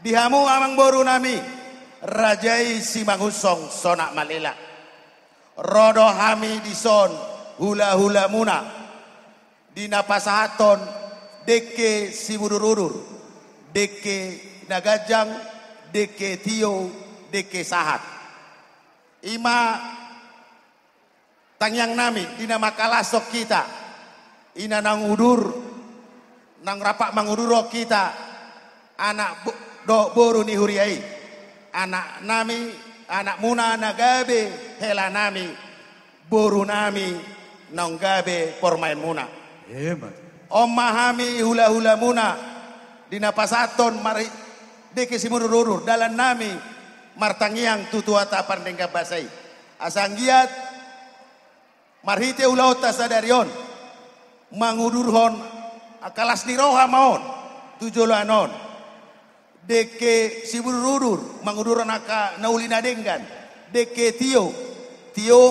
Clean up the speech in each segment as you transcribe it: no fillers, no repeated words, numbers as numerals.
Dihamu amang boru nami, rajai si mangusong sonak malela. Rodo hami dison hula-hula muna. Dina pasahaton deke si budur-udur. Deke nagajang, deke tio, deke sahat. Ima tangyang nami, dina makalasok kita. Ina nang udur, nang rapak manguduro kita. Anak do boru ni huriai. Anak nami, anak muna nagabe hela nami. Boru nami nang gabe pormain muna. Omahami hula-hula muna. Dina pasaton mari deke si mururur dalan nami martangiang tutuata pandengga basai. Asanggiat marhite ulauta sadarion mangudurhon akalas ni roha maon tujolanon. Deke si mururur manguduron aka naulina denggan. Deke tio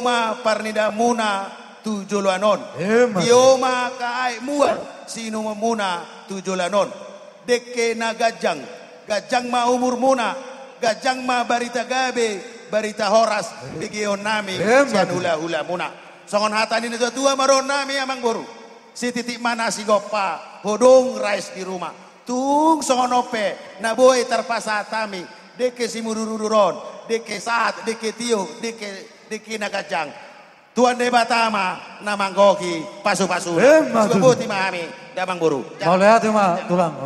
ma parnida muna tujolanon. Tio ma kaai muar sino muna tujolanon. Deke na gajang ma umur muna, gajang ma barita gabe, barita horas, bigion nami, sian hula-hula muna. Songon hatani nito tua maron nami amang boru. Si titik mana si gopa, hodong rais di rumah. Tung songon ope, naboy terpasa tami, deke si murururon, deke saat, deke tio, deke na gajang. Tuan de batama namanggoki pasu-pasu. Sebuti mahami damang boru. Mau lihat mah tulang.